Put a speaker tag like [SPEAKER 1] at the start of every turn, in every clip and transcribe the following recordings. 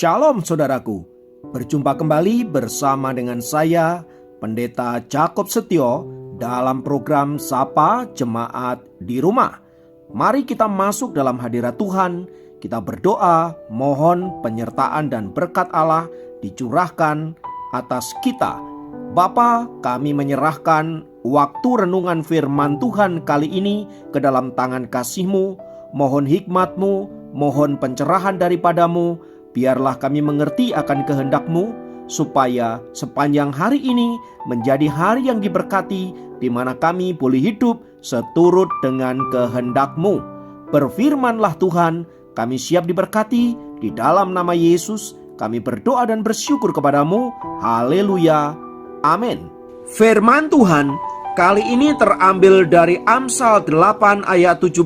[SPEAKER 1] Shalom saudaraku, berjumpa kembali bersama dengan saya, Pendeta Jakob Setio, dalam program Sapa Jemaat di Rumah. Mari kita masuk dalam hadirat Tuhan, kita berdoa, mohon penyertaan dan berkat Allah dicurahkan atas kita. Bapa, kami menyerahkan waktu renungan firman Tuhan kali ini ke dalam tangan kasih-Mu. Mohon hikmat-Mu, mohon pencerahan daripadamu, biarlah kami mengerti akan kehendak-Mu, supaya sepanjang hari ini menjadi hari yang diberkati, di mana kami boleh hidup seturut dengan kehendak-Mu. Berfirmanlah Tuhan, kami siap diberkati, di dalam nama Yesus kami berdoa dan bersyukur kepadamu. Haleluya, amin. Firman Tuhan kali ini terambil dari Amsal 8 ayat 17.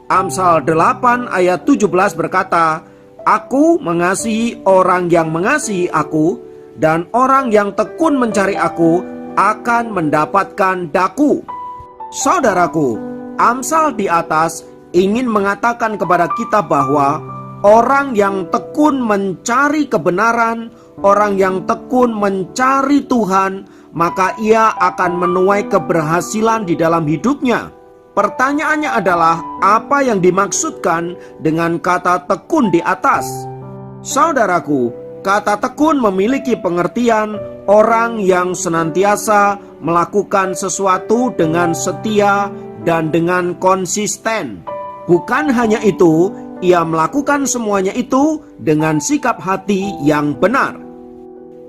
[SPEAKER 1] Amsal 8 ayat 17 berkata, Aku mengasihi orang yang mengasihi aku, dan orang yang tekun mencari aku akan mendapatkan daku. Saudaraku, Amsal di atas ingin mengatakan kepada kita bahwa orang yang tekun mencari kebenaran, orang yang tekun mencari Tuhan, maka ia akan menuai keberhasilan di dalam hidupnya. Pertanyaannya adalah, apa yang dimaksudkan dengan kata tekun di atas? Saudaraku, kata tekun memiliki pengertian orang yang senantiasa melakukan sesuatu dengan setia dan dengan konsisten. Bukan hanya itu, ia melakukan semuanya itu dengan sikap hati yang benar.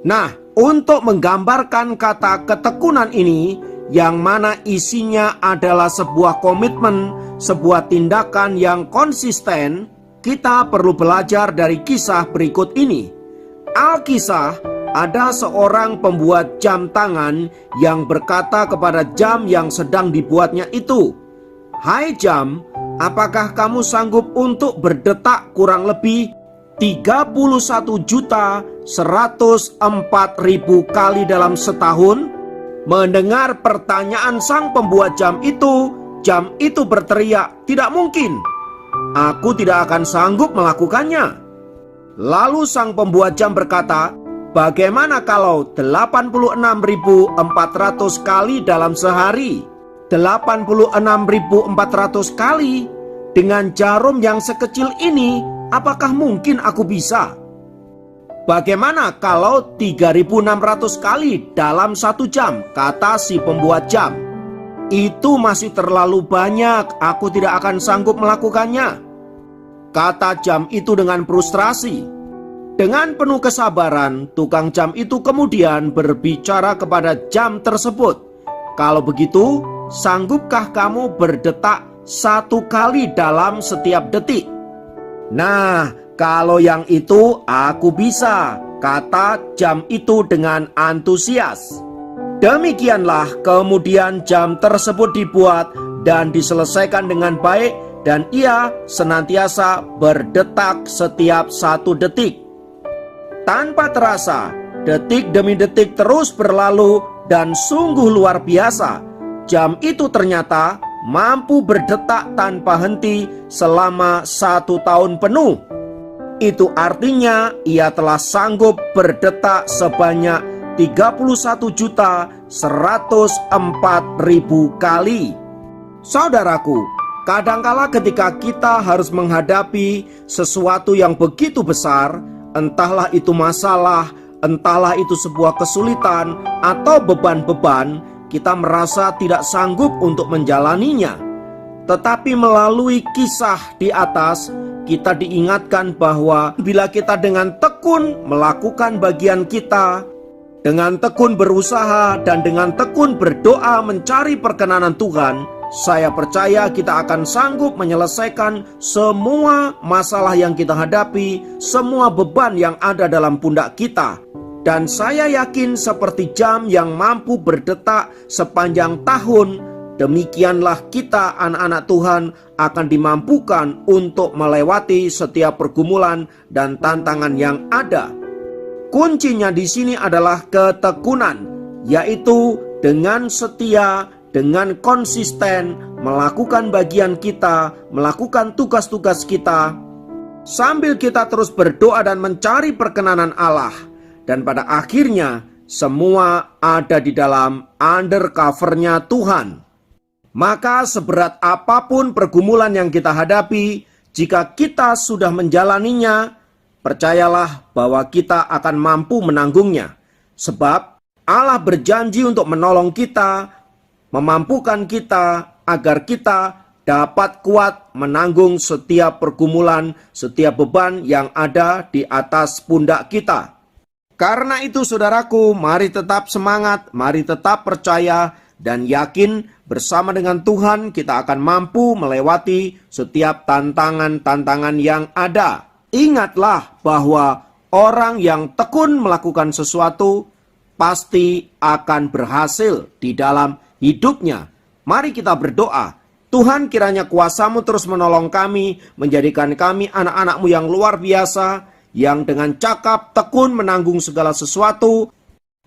[SPEAKER 1] Nah, untuk menggambarkan kata ketekunan ini, yang mana isinya adalah sebuah komitmen, sebuah tindakan yang konsisten, kita perlu belajar dari kisah berikut ini. Alkisah, ada seorang pembuat jam tangan yang berkata kepada jam yang sedang dibuatnya itu, Hai jam, apakah kamu sanggup untuk berdetak kurang lebih 31.104.000 kali dalam setahun? Mendengar pertanyaan sang pembuat jam itu berteriak, Tidak mungkin, aku tidak akan sanggup melakukannya. Lalu sang pembuat jam berkata, Bagaimana kalau 86.400 kali dalam sehari? 86.400 kali? Dengan jarum yang sekecil ini, apakah mungkin aku bisa? Bagaimana kalau 3.600 kali dalam 1 jam, kata si pembuat jam. Itu masih terlalu banyak, aku tidak akan sanggup melakukannya, kata jam itu dengan frustrasi. Dengan penuh kesabaran, tukang jam itu kemudian berbicara kepada jam tersebut. Kalau begitu, sanggupkah kamu berdetak 1 kali dalam setiap detik? Nah, kalau yang itu aku bisa, kata jam itu dengan antusias. Demikianlah kemudian jam tersebut dibuat dan diselesaikan dengan baik, dan ia senantiasa berdetak setiap 1 detik. Tanpa terasa, detik demi detik terus berlalu dan sungguh luar biasa. Jam itu ternyata mampu berdetak tanpa henti selama 1 tahun penuh. Itu artinya ia telah sanggup berdetak sebanyak 31.104.000 kali. Saudaraku, kadangkala ketika kita harus menghadapi sesuatu yang begitu besar, entahlah itu masalah, entahlah itu sebuah kesulitan atau beban-beban, kita merasa tidak sanggup untuk menjalaninya. Tetapi melalui kisah di atas, kita diingatkan bahwa bila kita dengan tekun melakukan bagian kita, dengan tekun berusaha dan dengan tekun berdoa mencari perkenanan Tuhan, saya percaya kita akan sanggup menyelesaikan semua masalah yang kita hadapi, semua beban yang ada dalam pundak kita. Dan saya yakin seperti jam yang mampu berdetak sepanjang tahun, demikianlah kita anak-anak Tuhan akan dimampukan untuk melewati setiap pergumulan dan tantangan yang ada. Kuncinya di sini adalah ketekunan, yaitu dengan setia, dengan konsisten melakukan bagian kita, melakukan tugas-tugas kita, sambil kita terus berdoa dan mencari perkenanan Allah. Dan pada akhirnya semua ada di dalam undercover-nya Tuhan. Maka seberat apapun pergumulan yang kita hadapi, jika kita sudah menjalaninya, percayalah bahwa kita akan mampu menanggungnya. Sebab Allah berjanji untuk menolong kita, memampukan kita agar kita dapat kuat menanggung setiap pergumulan, setiap beban yang ada di atas pundak kita. Karena itu saudaraku, mari tetap semangat, mari tetap percaya dan yakin bersama dengan Tuhan kita akan mampu melewati setiap tantangan-tantangan yang ada. Ingatlah bahwa orang yang tekun melakukan sesuatu pasti akan berhasil di dalam hidupnya. Mari kita berdoa. Tuhan, kiranya kuasa-Mu terus menolong kami, menjadikan kami anak-anak-Mu yang luar biasa, yang dengan cakap tekun menanggung segala sesuatu,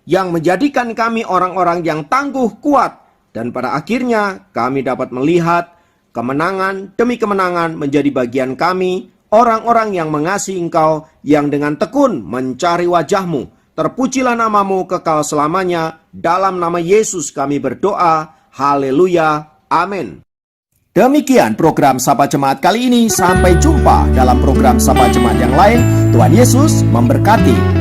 [SPEAKER 1] yang menjadikan kami orang-orang yang tangguh kuat, dan pada akhirnya kami dapat melihat kemenangan demi kemenangan menjadi bagian kami, orang-orang yang mengasihi Engkau, yang dengan tekun mencari wajah-Mu. Terpujilah nama-Mu kekal selamanya, dalam nama Yesus kami berdoa, haleluya, amin. Demikian program Sapa Jemaat kali ini. Sampai jumpa dalam program Sapa Jemaat yang lain. Tuhan Yesus memberkati.